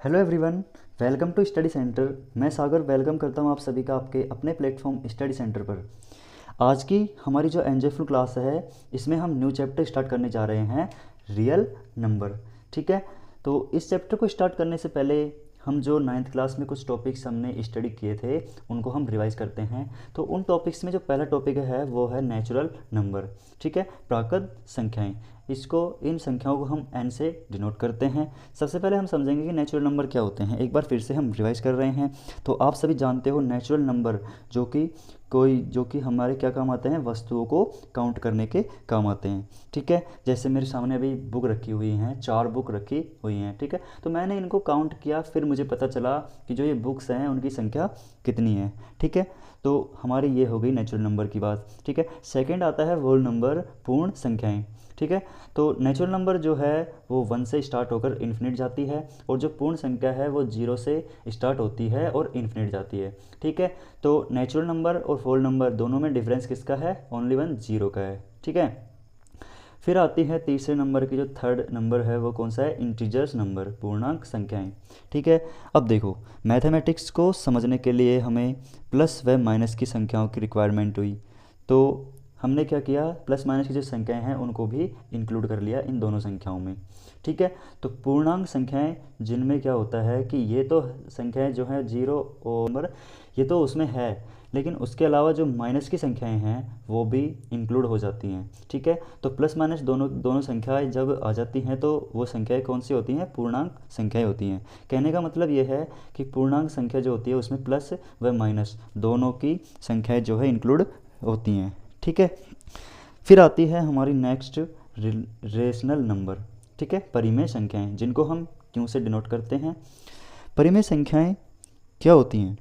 Hello everyone, welcome to study centre. मैं Sagar welcome करता हूं आप सभी का आपके अपने प्लेटफॉर्म स्टडी सेंटर पर। आज की हमारी जो एंजॉयफुल क्लास है, इसमें हम न्यू चैप्टर स्टार्ट करने जा रहे हैं, रियल नंबर। ठीक है, तो इस चैप्टर को स्टार्ट करने से पहले हम जो नाइन्थ क्लास में कुछ टॉपिक्स हमने स्टडी किए थे उनको हम रिवाइज करते हैं। तो उन टॉपिक्स में जो पहला टॉपिक है वो है नेचुरल नंबर। ठीक है, प्राकृत संख्याएं। इसको इन संख्याओं को हम एन से डिनोट करते हैं। सबसे पहले हम समझेंगे कि नेचुरल नंबर क्या होते हैं। एक बार फिर से हम रिवाइज कर रहे हैं। तो आप सभी जानते हो नेचुरल नंबर जो कि हमारे क्या काम आते हैं, वस्तुओं को काउंट करने के काम आते हैं। ठीक है, जैसे मेरे सामने अभी बुक रखी हुई हैं, 4 बुक रखी हुई हैं। ठीक है, तो मैंने इनको काउंट किया, फिर मुझे पता चला कि जो ये बुक्स हैं उनकी संख्या कितनी है। ठीक है, तो हमारी ये हो गई नेचुरल नंबर की बात। ठीक है, सेकंड आता है होल नंबर, पूर्ण संख्याएं। ठीक है, तो नेचुरल नंबर जो है वो 1 से स्टार्ट होकर इन्फिनिट जाती है, और जो पूर्ण संख्या है वो 0 से स्टार्ट होती है और इन्फिनिट जाती है। ठीक है, तो नेचुरल नंबर और होल नंबर दोनों में डिफरेंस किसका है? ओनली वन, 0 का है। ठीक है, फिर आती है तीसरे नंबर की, जो थर्ड नंबर है वो कौन सा है? इंटीजर्स नंबर, पूर्णांक संख्याएं। ठीक है, अब देखो, मैथमेटिक्स को समझने के लिए हमें प्लस व माइनस की संख्याओं की रिक्वायरमेंट हुई। तो हमने क्या किया, प्लस माइनस की जो संख्याएं हैं उनको भी इंक्लूड कर लिया इन दोनों संख्याओं में। ठीक है, तो पूर्णांक संख्याएं जिनमें क्या होता है कि ये तो संख्याएं जो हैं 0 और नंबर, ये तो उसमें है, लेकिन उसके अलावा जो माइनस की संख्याएं हैं वो भी इंक्लूड हो जाती हैं। ठीक है, तो प्लस माइनस दोनों दोनों संख्याएं जब आ जाती हैं तो वो संख्याएं कौन सी होती हैं? पूर्णांक संख्याएं होती हैं। कहने का मतलब ये है कि पूर्णांक संख्या जो होती है उसमें प्लस व माइनस दोनों की संख्याएं जो है इंक्लूड होती हैं। ठीक है, फिर आती है हमारी नेक्स्ट रेशनल नंबर। ठीक है, परिमेय संख्याएं, जिनको हम क्यों से डिनोट करते हैं। परिमेय संख्याएं क्या होती हैं?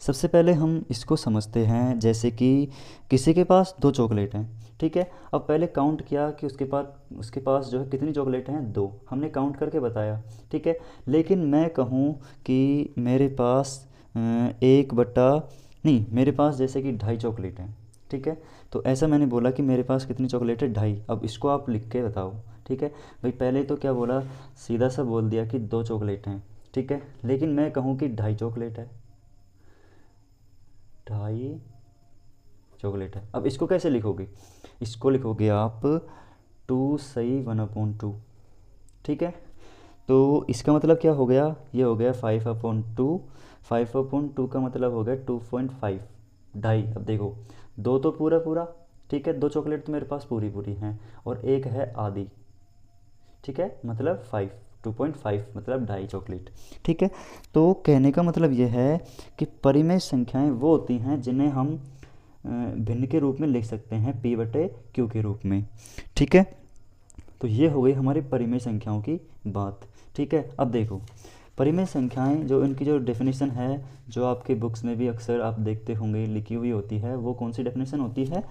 सबसे पहले हम इसको समझते हैं, जैसे कि किसी के पास 2 चॉकलेट हैं। ठीक है, अब पहले काउंट किया कि उसके पास जो है कितनी चॉकलेट हैं? 2। हमने काउंट करके बताया। ठीक है, लेकिन मैं कहूँ कि मेरे पास एक बटा नहीं, मेरे पास जैसे कि 2.5 चॉकलेट हैं। ठीक है, तो ऐसा मैंने बोला कि मेरे पास कितनी चॉकलेट है? 2.5। अब इसको आप लिख के बताओ। ठीक है भाई, पहले तो क्या बोला, सीधा सा बोल दिया कि 2 चॉकलेट हैं। ठीक है, लेकिन मैं कहूँ कि 2.5 चॉकलेट है, 2.5 चॉकलेट है। अब इसको कैसे लिखोगे? इसको लिखोगे आप 2 सही 1/2। ठीक है, तो इसका मतलब क्या हो गया? ये हो गया 5/2। 5/2 का मतलब हो गया 2.5, 2.5। अब देखो, 2 तो पूरा पूरा, ठीक है, 2 चॉकलेट तो मेरे पास पूरी पूरी हैं, और एक है आधी। ठीक है, मतलब 2.5 मतलब 2.5 चॉकलेट। ठीक है, तो कहने का मतलब यह है कि परिमेय संख्याएं वो होती हैं जिन्हें हम भिन्न के रूप में लिख सकते हैं, p/q के रूप में। ठीक है, तो ये हो गई हमारी परिमेय संख्याओं की बात। ठीक है, अब देखो, परिमेय संख्याएं जो इनकी जो डेफिनेशन है, जो आपके बुक्स में भी अक्सर आप देखते होंगे लिखी हुई होती है, वो कौन सी डेफिनेशन होती है?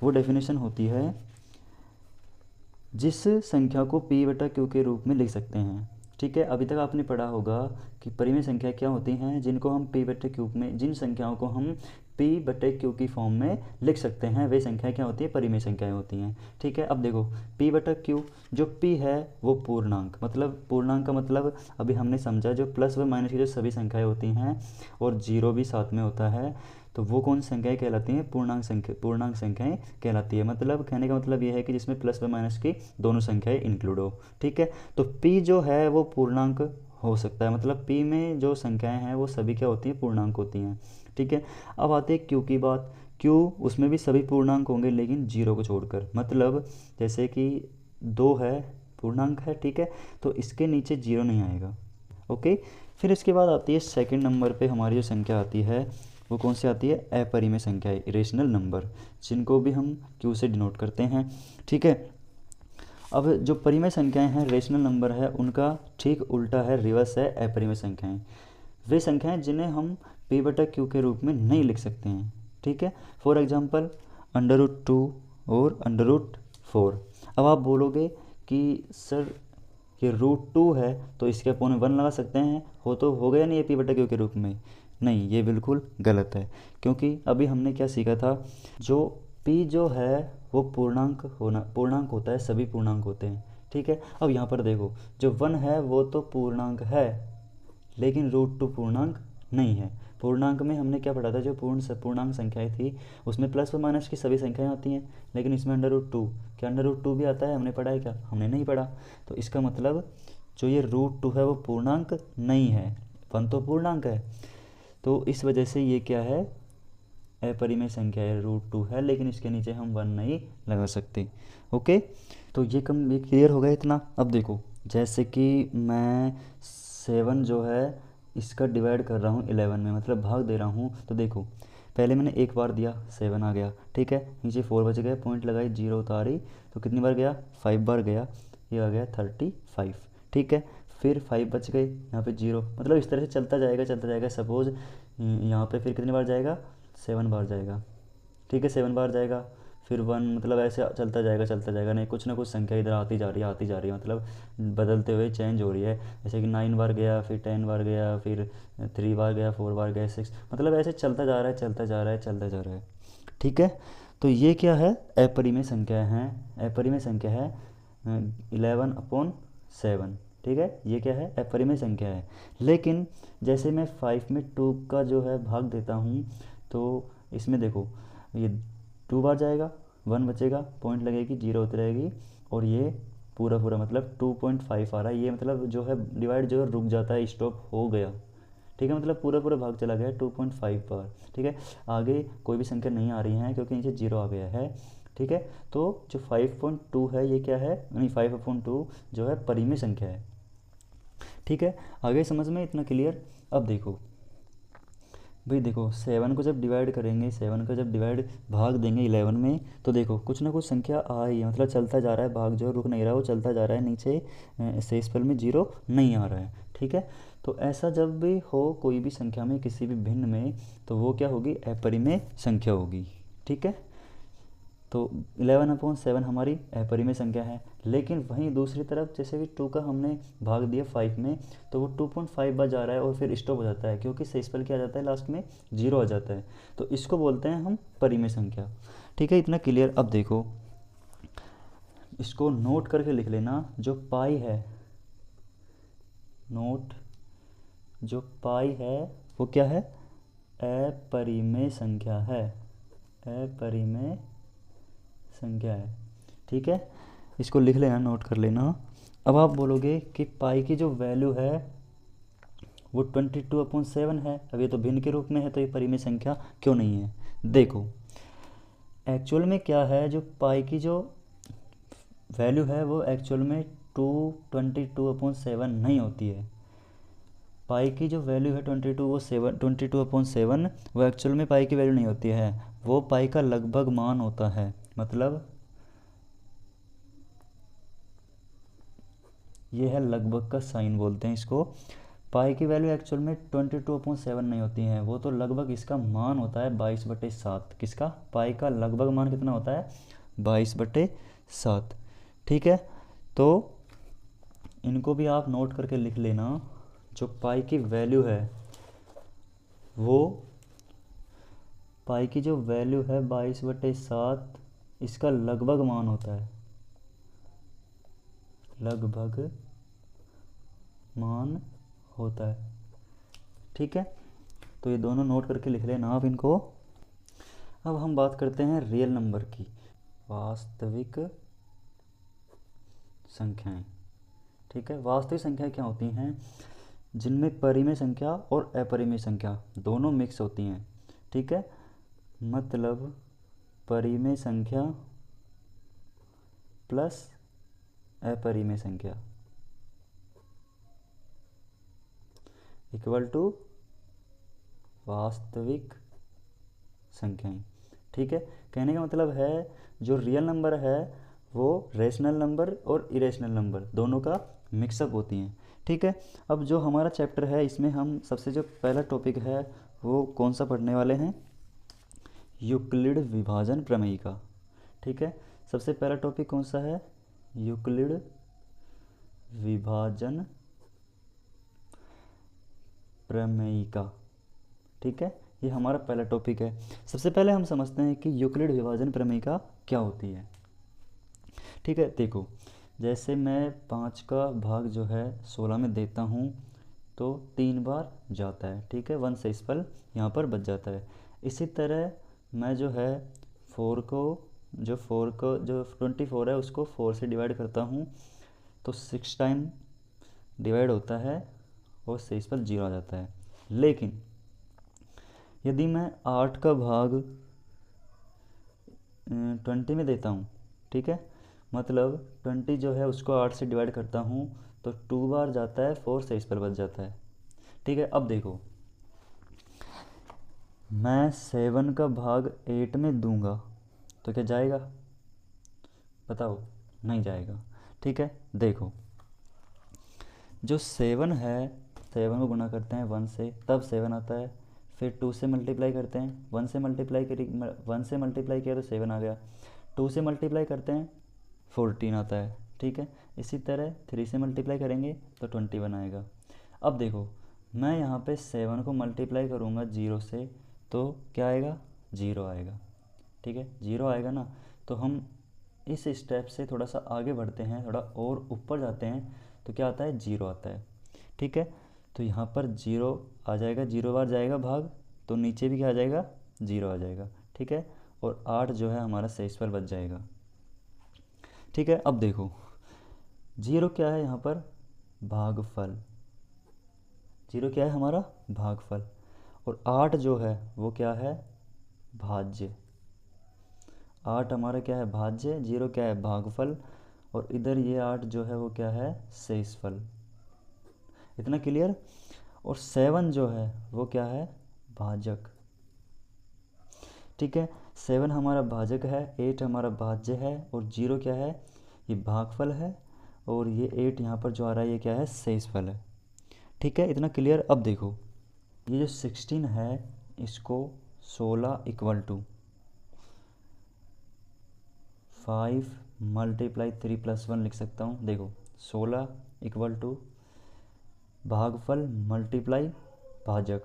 वो डेफिनेशन होती है जिस संख्या को p/q के रूप में लिख सकते हैं। ठीक है, अभी तक आपने पढ़ा होगा कि परिमेय संख्या क्या होती हैं, जिनको हम p/q में, जिन संख्याओं को हम p/q की फॉर्म में लिख सकते हैं, वे संख्याएं क्या होती हैं? परिमेय संख्याएं होती हैं। ठीक है, अब देखो, p/q, जो p है वो पूर्णांक, मतलब पूर्णांक का मतलब अभी हमने समझा, जो प्लस व माइनस की जो सभी संख्याएं होती हैं और 0 भी साथ में होता है, तो वो कौन सी संख्याएं कहलाती हैं? पूर्णांक संख्याएं कहलाती है। मतलब कहने का मतलब ये है कि जिसमें प्लस व माइनस की दोनों संख्याएं इंक्लूड हो। ठीक है, तो p जो है वो पूर्णांक हो सकता है, मतलब p में जो संख्याएं हैं वो सभी क्या होती हैं? पूर्णांक होती हैं। ठीक है, अब आते हैं q की बात। q, उसमें भी सभी पूर्णांक होंगे लेकिन 0 को छोड़कर, मतलब जैसे कि 2 है, पूर्णांक है। ठीक है, तो इसके नीचे 0 नहीं आएगा। ओके, फिर इसके बाद आती है सेकंड नंबर पे हमारी जो संख्या आती है वो कौन सी आती है? अपरिमेय संख्या, इरेशनल नंबर, जिनको भी हम क्यू से डिनोट करते हैं। ठीक है, अब जो परिमेय संख्याएं हैं, रेशनल नंबर है, उनका ठीक उल्टा है, रिवर्स है अपरिमेय संख्याएं। वे संख्याएं जिन्हें हम p/q के रूप में नहीं लिख सकते हैं। ठीक है, फॉर एग्जांपल √2 और √4। अब आप बोलोगे कि सर ये √2 है तो इसके अपोन में 1 लगा सकते हैं, तो हो गया नहीं ये p/q के रूप में? नहीं, ये बिल्कुल गलत है, क्योंकि अभी हमने क्या सीखा था, जो p जो है वो पूर्णांक होता है, सभी पूर्णांक होते हैं। ठीक है, अब यहाँ पर देखो, जो 1 है वो तो पूर्णांक है, लेकिन रूट 2 पूर्णांक नहीं है। पूर्णांक में हमने क्या पढ़ा था, जो पूर्णांक संख्याएं थी उसमें प्लस व माइनस की सभी संख्याएं आती हैं, लेकिन इसमें अंडर रूट 2, क्या अंडर रूट 2 भी आता है? हमने पढ़ा है क्या? हमने नहीं पढ़ा। तो इसका मतलब जो ये रूट 2 है वो पूर्णांक नहीं है, 1 तो पूर्णांक है। तो इस वजह से ये क्या है, अपरिमेय संख्या है, रूट 2 है, लेकिन इसके नीचे हम 1 नहीं लगा सकते। ओके, तो ये क्लियर हो गया इतना। अब देखो, जैसे कि मैं 7 जो है इसका डिवाइड कर रहा हूँ 11 में, मतलब भाग दे रहा हूँ। तो देखो, पहले मैंने एक बार दिया 7 आ गया, ठीक है, नीचे 4 बच गए, पॉइंट लगाई, 0 उतारी, तो कितनी बार गया? 5 बार गया, ये आ गया 35, ठीक है। फिर 5 बच गए, यहाँ पे 0, मतलब इस तरह से चलता जाएगा। सपोज़ यहाँ पे फिर कितनी बार जाएगा? 7 बार जाएगा, ठीक है, 7 बार जाएगा, फिर 1, मतलब ऐसे चलता जाएगा, नहीं कुछ ना कुछ संख्या इधर आती जा रही है, मतलब बदलते हुए चेंज हो रही है। जैसे कि 9 बार गया, फिर 10 बार गया, फिर 3 बार गया, 4 बार गया, 6, मतलब ऐसे चलता जा रहा है, ठीक है। तो ये क्या है? अपरिमेय संख्या है, 11/7, ठीक है, ये क्या है? अपरिमेय संख्या है। लेकिन जैसे मैं 5 में 2 का जो है भाग देता हूँ, तो इसमें देखो, ये 2 बार जाएगा, 1 बचेगा, पॉइंट लगेगी, 0 उतरेगी, और ये पूरा मतलब 2.5 आ रहा है। ये मतलब जो है डिवाइड जो है रुक जाता है, स्टॉप हो गया, ठीक है, मतलब पूरा भाग चला गया 2.5 बार, ठीक है। आगे कोई भी संख्या नहीं आ रही है क्योंकि नीचे 0 आ गया है, ठीक है। तो जो 5.2 है ये क्या है, यानी 5/2 जो है परिमेय संख्या है, ठीक है। आगे समझ में इतना क्लियर? अब देखो भाई, देखो 7 को जब डिवाइड करेंगे, 7 का जब डिवाइड भाग देंगे 11 में, तो देखो कुछ ना कुछ संख्या आ रही है, मतलब चलता जा रहा है, भाग जो रुक नहीं रहा, वो चलता जा रहा है, नीचे शेषफल में 0 नहीं आ रहा है, ठीक है। तो ऐसा जब भी हो कोई भी संख्या में, किसी भी भिन्न में, तो वो क्या होगी? अपरिमेय संख्या होगी, ठीक है। तो 11/7 हमारी अपरिमेय संख्या है। लेकिन वहीं दूसरी तरफ जैसे कि 2 का हमने भाग दिया 5 में, तो वो 2.5 बार जा रहा है और फिर स्टॉप हो जाता है, क्योंकि शेषफल क्या आ जाता है? लास्ट में 0 आ जाता है। तो इसको बोलते हैं हम परिमेय संख्या, ठीक है। इतना क्लियर? अब देखो, इसको नोट करके लिख लेना, जो पाई है, नोट, जो पाई है वो क्या है? अपरिमेय संख्या है, अपरिमेय संख्या है, ठीक है। इसको लिख लेना, नोट कर लेना। अब आप बोलोगे कि पाई की जो वैल्यू है वो 22/7 है, अब ये तो भिन्न के रूप में है, तो ये परिमेय संख्या क्यों नहीं है? देखो, एक्चुअल में क्या है, जो पाई की जो वैल्यू है वो एक्चुअल में 22/7 नहीं होती है। पाई की जो वैल्यू है 22/7 वो एक्चुअल में पाई की वैल्यू नहीं होती है, वो पाई का लगभग मान होता है। मतलब ये है लगभग का साइन बोलते हैं इसको। पाई की वैल्यू एक्चुअल में 22/7 नहीं होती है, वो तो लगभग इसका मान होता है 22/7। किसका? पाई का लगभग मान कितना होता है? 22/7, ठीक है। तो इनको भी आप नोट करके लिख लेना, जो पाई की वैल्यू है वो, पाई की जो वैल्यू है 22/7, इसका लगभग मान होता है, लगभग मान होता है, ठीक है। तो ये दोनों नोट करके लिख लेना आप इनको। अब हम बात करते हैं रियल नंबर की, वास्तविक संख्याएं, ठीक है। वास्तविक संख्याएं क्या होती हैं? जिनमें परिमेय संख्या और अपरिमेय संख्या दोनों मिक्स होती हैं, ठीक है। मतलब परिमेय संख्या प्लस अपरिमेय संख्या इक्वल टू वास्तविक संख्याएं, ठीक है। कहने का मतलब है जो रियल नंबर है वो रेशनल नंबर और इरेशनल नंबर दोनों का मिक्सअप होती हैं, ठीक है। अब जो हमारा चैप्टर है इसमें हम सबसे जो पहला टॉपिक है वो कौन सा पढ़ने वाले हैं? यूक्लिड विभाजन प्रमेय का, ठीक है। सबसे पहला टॉपिक कौन सा है? यूक्लिड विभाजन प्रमेय का, ठीक है। ये हमारा पहला टॉपिक है। सबसे पहले हम समझते हैं कि यूक्लिड विभाजन प्रमेय का क्या होती है, ठीक है। देखो, जैसे मैं 5 का भाग जो है 16 में देता हूँ, तो 3 बार जाता है, ठीक है, 1 शेषफल यहाँ पर बच जाता है। इसी तरह मैं जो है 4 को जो 24 है उसको 4 से डिवाइड करता हूँ तो 6 टाइम डिवाइड होता है और शेषफल 0 आ जाता है। लेकिन यदि मैं 8 का भाग 20 में देता हूँ, ठीक है, मतलब 20 जो है उसको 8 से डिवाइड करता हूँ तो 2 बार जाता है, 4 शेषफल बच जाता है, ठीक है। अब देखो मैं 7 का भाग 8 में दूंगा तो क्या जाएगा, बताओ, नहीं जाएगा, ठीक है। देखो जो 7 है, 7 को गुना करते हैं 1 से तब 7 आता है, फिर 2 से मल्टीप्लाई करते हैं, 1 से मल्टीप्लाई किया तो 7 आ गया, 2 से मल्टीप्लाई करते हैं 14 आता है, ठीक है। इसी तरह 3 से मल्टीप्लाई करेंगे तो 21 आएगा। अब देखो मैं यहाँ पे 7 को मल्टीप्लाई करूँगा 0 से तो क्या आएगा, 0 आएगा, ठीक है, 0 आएगा ना। तो हम इस स्टेप से थोड़ा सा आगे बढ़ते हैं, थोड़ा और ऊपर जाते हैं तो क्या आता है, 0 आता है, ठीक है। तो यहाँ पर 0 आ जाएगा, 0 बार जाएगा भाग तो नीचे भी क्या आ जाएगा, 0 आ जाएगा, ठीक है। और 8 जो है हमारा शेषफल बच जाएगा, ठीक है। अब देखो 0 क्या है यहाँ पर, भागफल, 0 क्या है हमारा, भागफल, और 8 जो है वो क्या है, भाज्य। 8 हमारा क्या है, भाज्य, 0 क्या है, भागफल, और इधर ये 8 जो है वो क्या है, शेषफल। इतना क्लियर। और 7 जो है वो क्या है, भाजक, ठीक है। 7 हमारा भाजक है, 8 हमारा भाज्य है, और 0 क्या है, ये भागफल है, और ये 8 यहाँ पर जो आ रहा है ये क्या है, शेषफल है, ठीक है। इतना क्लियर। अब देखो ये जो 16 है इसको 16 इक्वल टू 5 मल्टीप्लाई 3 प्लस 1 लिख सकता हूँ। देखो 16 इक्वल टू भागफल मल्टीप्लाई भाजक,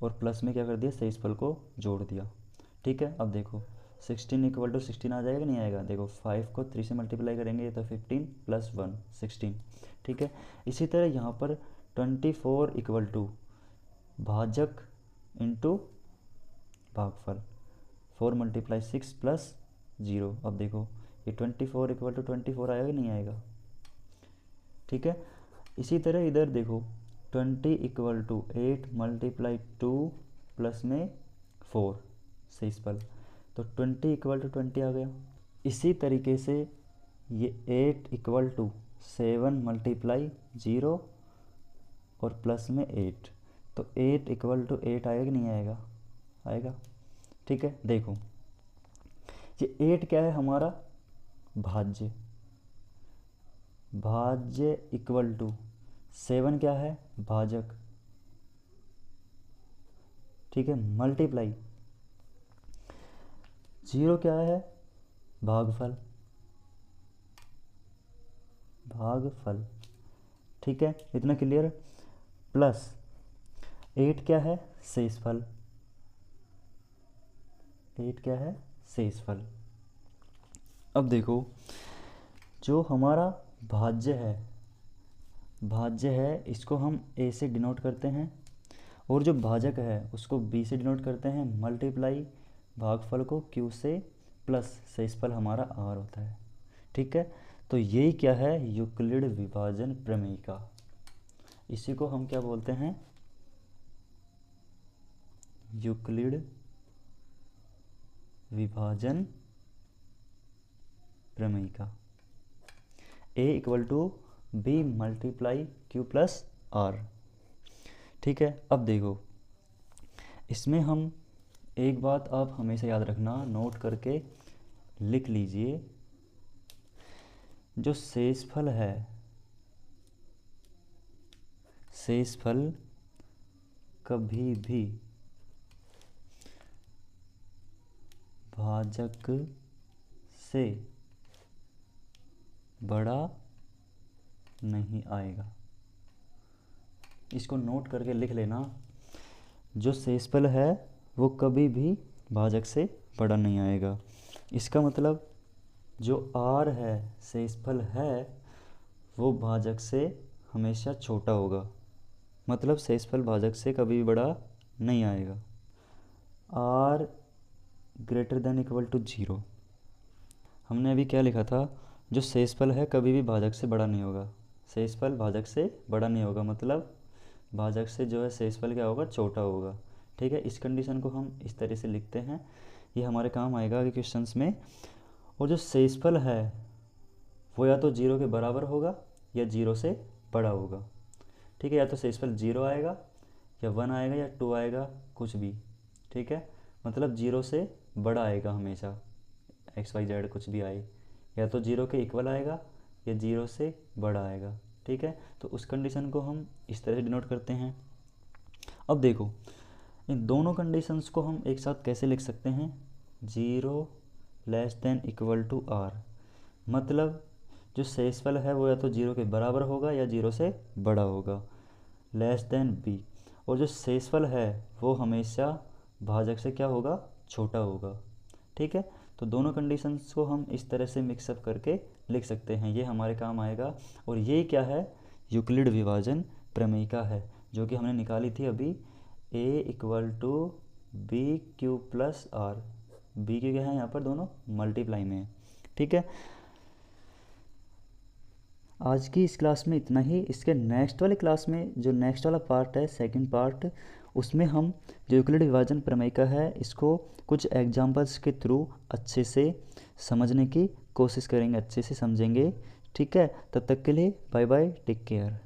और प्लस में क्या कर दिया, शेषफल को जोड़ दिया, ठीक है। अब देखो 16 इक्वल टू 16 आ जाएगा, नहीं आएगा, देखो 5 को 3 से मल्टीप्लाई करेंगे तो 15 प्लस 1 16, ठीक है। इसी तरह यहाँ पर 24 इक्वल टू भाजक इंटू भागफल, 4 मल्टीप्लाई 6 प्लस 0। अब देखो ये 24 इक्वल टू 24 आएगा, नहीं आएगा, ठीक है। इसी तरह इधर देखो 20 इक्वल टू 8 मल्टीप्लाई 2 प्लस में 4 शेषफल, तो 20 इक्वल टू 20 आ गया। इसी तरीके से ये 8 इक्वल टू 7 मल्टीप्लाई 0 और प्लस में 8, तो 8 इक्वल टू 8 आएगा कि नहीं आएगा, आएगा, ठीक है। देखो ये 8 क्या है हमारा, भाज्य, भाज्य इक्वल टू 7 क्या है, भाजक, ठीक है, मल्टीप्लाई 0 क्या है, भागफल, भागफल, ठीक है। इतना क्लियर। प्लस 8 क्या है, शेषफल, 8 क्या है, शेषफल। अब देखो जो हमारा भाज्य है, भाज्य है इसको हम a से डिनोट करते हैं, और जो भाजक है उसको b से डिनोट करते हैं, मल्टीप्लाई भागफल को q से, प्लस शेषफल हमारा r होता है, ठीक है। तो यही क्या है, यूक्लिड विभाजन प्रमेयिका, इसी को हम क्या बोलते हैं, यूक्लिड विभाजन प्रमेयिका। a equal to b multiply q plus r, ठीक है। अब देखो इसमें हम एक बात आप हमेशा याद रखना, नोट करके लिख लीजिए, जो शेषफल है, शेषफल कभी भी भाजक से बड़ा नहीं आएगा, इसको नोट करके लिख लेना। जो शेषफल है वो कभी भी भाजक से बड़ा नहीं आएगा। इसका मतलब जो r है, शेषफल है, वो भाजक से हमेशा छोटा होगा, मतलब शेषफल भाजक से कभी भी बड़ा नहीं आएगा। r greater than equal to 0। हमने अभी क्या लिखा था, जो शेषफल है कभी भी भाजक से बड़ा नहीं होगा। शेषफल भाजक से बड़ा नहीं होगा, मतलब भाजक से जो है शेषफल क्या होगा, छोटा होगा। ठीक है, इस कंडीशन को हम इस तरह से लिखते हैं, ये हमारे काम आएगा आगे क्वेश्चंस में। और जो शेषफल है वो या तो 0 के बराबर होगा या 0 से बड़ा होगा। ठीक है, या तो शेषफल 0 आएगा या 1 आएगा या 2 आएगा, कुछ भी। ठीक है, मतलब 0 से बड़ा आएगा हमेशा, XYZ कुछ भी आए, या तो 0 के इक्वल आएगा या 0 से बड़ा आएगा। ठीक है, तो उस कंडीशन को हम इस तरह से डिनोट करते हैं। अब देखो, इन दोनों कंडीशंस को हम एक साथ कैसे लिख सकते हैं, 0 less than equal to r, मतलब जो शेषफल है वो या तो 0 के बराबर होगा या 0 से बड़ा होगा, लेस देन b। और जो शेषफल है वो हमेशा भाजक से क्या होगा, छोटा होगा। ठीक है, तो दोनों कंडीशंस को हम इस तरह से मिक्सअप करके लिख सकते हैं, ये हमारे काम आएगा। और ये क्या है, यूक्लिड विभाजन प्रमेयिका है, जो कि हमने निकाली थी अभी, a equal to b q plus r. B q क्या है, यहाँ पर दोनों मल्टीप्लाई में है। ठीक है, आज की इस क्लास में इतना ही। इसके नेक्स्ट वाले क्लास में जो नेक्स्ट वाला पार्ट है, सेकंड पार्ट, उसमें हम जो यूक्लिड विभाजन प्रमेयिका है इसको कुछ एग्जांपल्स के थ्रू अच्छे से समझने की कोशिश करेंगे, अच्छे से समझेंगे। ठीक है, तब तक के लिए बाय बाय, टेक केयर।